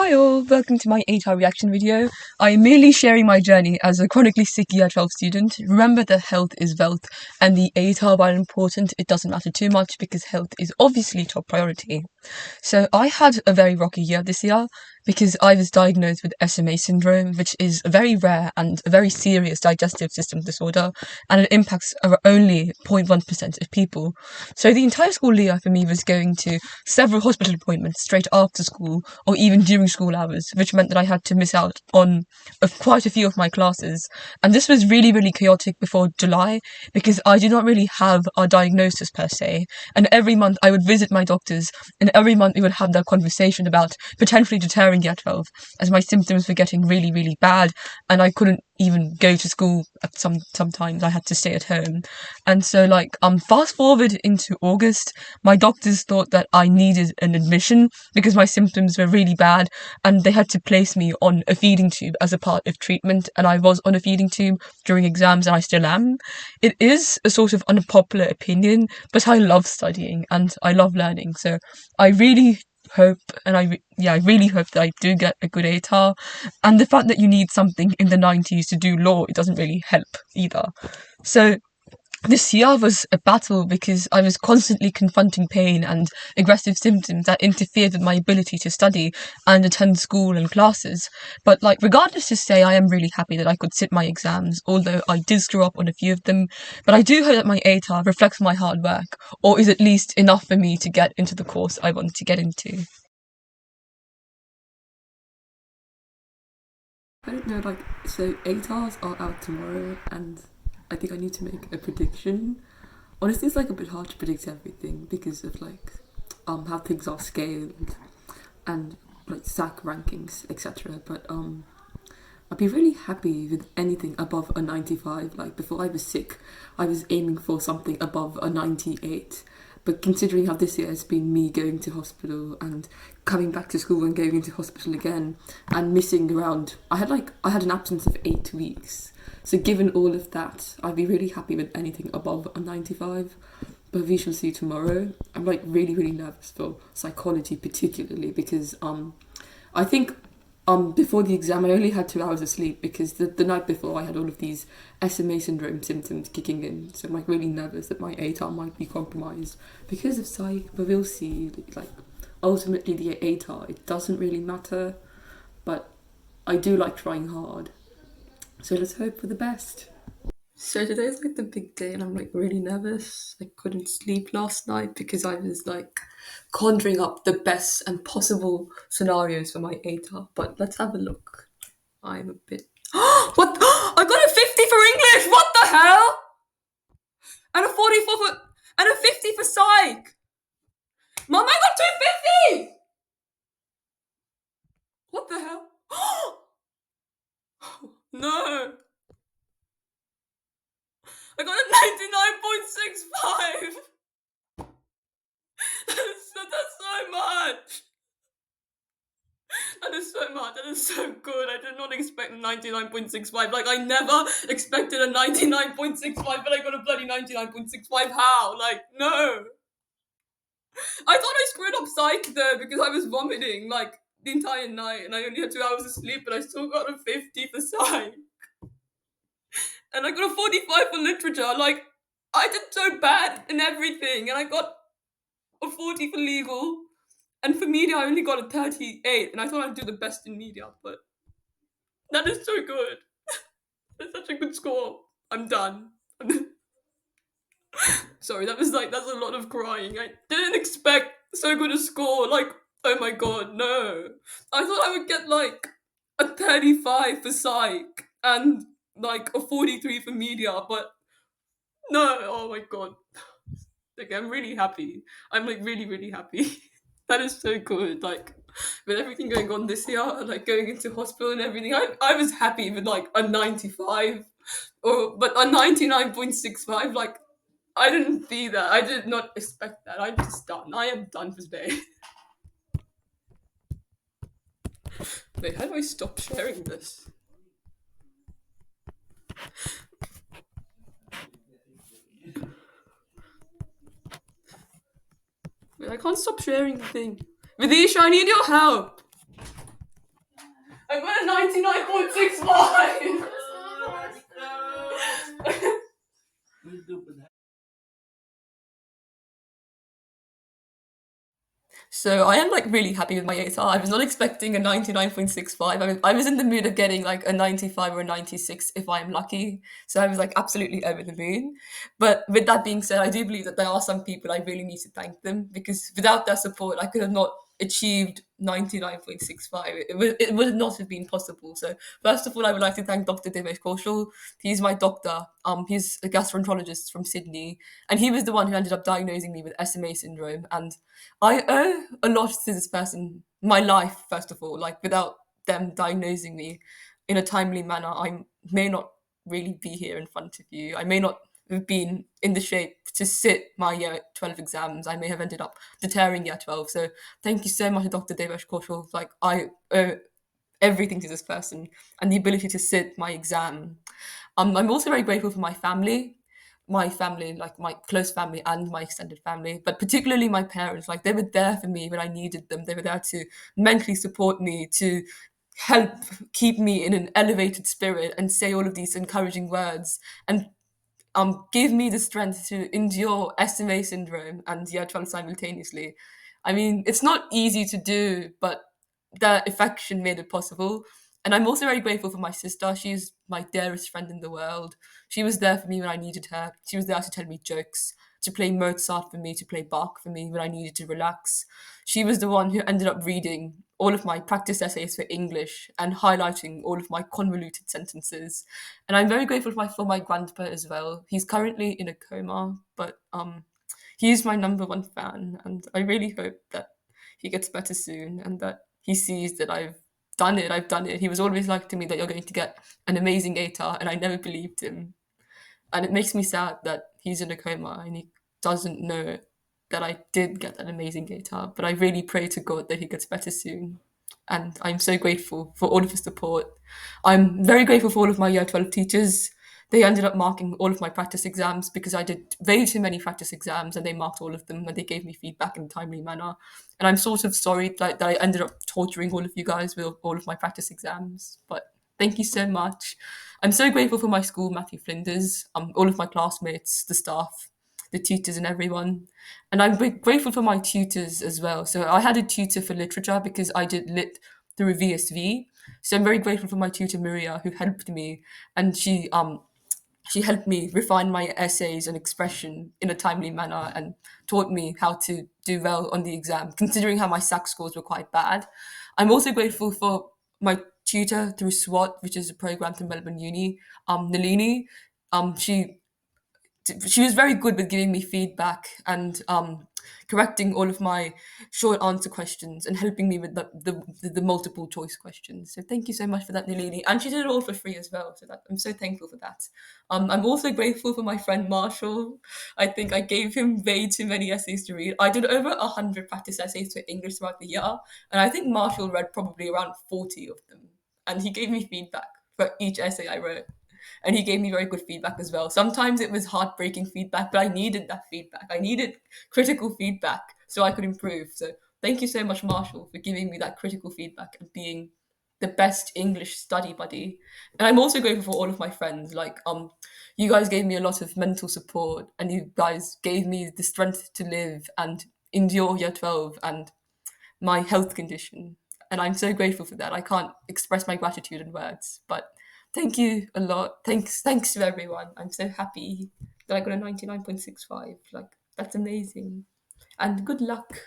Hi all, welcome to my Atar reaction video. I am merely sharing my journey as a chronically sick year 12 student. Remember that health is wealth, and the Atar, while important, it doesn't matter too much because health is obviously top priority. So I had a very rocky year this year because I was diagnosed with SMA syndrome, which is a very rare and a very serious digestive system disorder, and it impacts only 0.1% of people. So the entire school year for me was going to several hospital appointments straight after school or even during school hours, which meant that I had to miss out on quite a few of my classes. And this was really, really chaotic before July because I did not really have a diagnosis per se. And every month I would visit my doctors, and every month we would have that conversation about potentially deterring year 12 as my symptoms were getting really, really bad and I couldn't even go to school at sometimes I had to stay at home. And so fast forward into August, my doctors thought that I needed an admission because my symptoms were really bad and they had to place me on a feeding tube as a part of treatment, and I was on a feeding tube during exams and I still am. It is a sort of unpopular opinion, but I love studying and I love learning, so I really hope, and I really hope that I do get a good ATAR. And the fact that you need something in the 90s to do law, it doesn't really help either. So this year was a battle because I was constantly confronting pain and aggressive symptoms that interfered with my ability to study and attend school and classes. But regardless to say, I am really happy that I could sit my exams, although I did screw up on a few of them. But I do hope that my ATAR reflects my hard work, or is at least enough for me to get into the course I want to get into. I don't know, so ATARs are out tomorrow, and I think I need to make a prediction. Honestly, it's a bit hard to predict everything because of how things are scaled and SAC rankings, etc. But I'd be really happy with anything above a 95. Before I was sick, I was aiming for something above a 98. But considering how this year has been me going to hospital and coming back to school and going into hospital again and missing around, I had an absence of 8 weeks. So given all of that, I'd be really happy with anything above a 95. But we shall see tomorrow. I'm really, really nervous for psychology particularly because I think before the exam I only had 2 hours of sleep because the night before I had all of these SMA syndrome symptoms kicking in. So I'm really nervous that my ATAR might be compromised because of psych, but we'll see. Ultimately the ATAR, it doesn't really matter, but I do like trying hard. So let's hope for the best. So today's the big day and I'm really nervous. I couldn't sleep last night because I was conjuring up the best and possible scenarios for my ATAR. But let's have a look. I'm a bit what? I got a 50 for English! What the hell? And a 44 for and a 50 for psych! Mom, I got 250! What the hell? No! I got a 99.65! That's so much! That is so much. That is so good. I did not expect a 99.65. I never expected a 99.65, but I got a bloody 99.65. How? No. I thought I screwed up psych though because I was vomiting the entire night and I only had 2 hours of sleep, but I still got a 50 for psych. And I got a 45 for literature. I did so bad in everything, and I got a 40 for legal. And for media, I only got a 38, and I thought I'd do the best in media, but that is so good. That's such a good score. I'm done. Sorry, that's a lot of crying. I didn't expect so good a score. Oh my god, no. I thought I would get a 35 for psych and a 43 for media, but no, oh my god. I'm really happy. I'm really, really happy. That is so good. With everything going on this year, going into hospital and everything, I was happy with a 95 but a 99.65, I didn't see that. I did not expect that. I'm just done. I am done for today. Wait, how do I stop sharing this? Wait, I can't stop sharing the thing. Vidisha, I need your help. I got a 99.65. So I am like really happy with my ATAR. I was not expecting a 99.65. I was in the mood of getting like a 95 or a 96 if I'm lucky. So I was like absolutely over the moon. But with that being said, I do believe that there are some people I really need to thank them, because without their support, I could have not achieved 99.65. It would not have been possible. So first of all, I would like to thank Dr. Devesh Kaushal. He's my doctor. He's a gastroenterologist from Sydney, and he was the one who ended up diagnosing me with SMA syndrome. And I owe a lot to this person, my life, first of all. Like, without them diagnosing me in a timely manner, I may not really be here in front of you. I may not have been in the shape to sit my year 12 exams. I may have ended up deterring year 12. So thank you so much, Dr. Devesh Kaushal. Like, I owe everything to this person and the ability to sit my exam. I'm also very grateful for my family, like my close family and my extended family, but particularly my parents. Like, they were there for me when I needed them. They were there to mentally support me, to help keep me in an elevated spirit and say all of these encouraging words, and give me the strength to endure SMA syndrome and year 12 simultaneously. I mean, it's not easy to do, but their affection made it possible. And I'm also very grateful for my sister. She's my dearest friend in the world. She was there for me when I needed her. She was there to tell me jokes, to play Mozart for me, to play Bach for me when I needed to relax. She was the one who ended up reading all of my practice essays for English and highlighting all of my convoluted sentences. And I'm very grateful for my grandpa as well. He's currently in a coma, but he's my number one fan, and I really hope that he gets better soon and that he sees that I've done it. I've done it. He was always like to me that you're going to get an amazing ATAR, and I never believed him. And it makes me sad that he's in a coma and he doesn't know that I did get that amazing guitar. But I really pray to God that he gets better soon. And I'm so grateful for all of his support. I'm very grateful for all of my year 12 teachers. They ended up marking all of my practice exams because I did way too many practice exams, and they marked all of them and they gave me feedback in a timely manner. And I'm sort of sorry that I ended up torturing all of you guys with all of my practice exams. But thank you so much. I'm so grateful for my school, Matthew Flinders, all of my classmates, the staff, the tutors, and everyone. And I'm grateful for my tutors as well. So I had a tutor for literature because I did lit through VSV. So I'm very grateful for my tutor Maria, who helped me, and she helped me refine my essays and expression in a timely manner and taught me how to do well on the exam, considering how my SAC scores were quite bad. I'm also grateful for my tutor through SWAT, which is a program through Melbourne Uni, Nalini. She was very good with giving me feedback and correcting all of my short answer questions and helping me with the multiple choice questions. So thank you so much for that, Nalini. And she did it all for free as well. So I'm so thankful for that. I'm also grateful for my friend Marshall. I think I gave him way too many essays to read. I did over 100 practice essays for English throughout the year, and I think Marshall read probably around 40 of them. And he gave me feedback for each essay I wrote, and he gave me very good feedback as well. Sometimes it was heartbreaking feedback, but I needed that feedback. I needed critical feedback so I could improve. So thank you so much, Marshall, for giving me that critical feedback and being the best English study buddy. And I'm also grateful for all of my friends. Like, you guys gave me a lot of mental support, and you guys gave me the strength to live and endure year 12 and my health condition. And I'm so grateful for that. I can't express my gratitude in words, but thank you a lot. Thanks to everyone. I'm so happy that I got a 99.65. Like, that's amazing. And good luck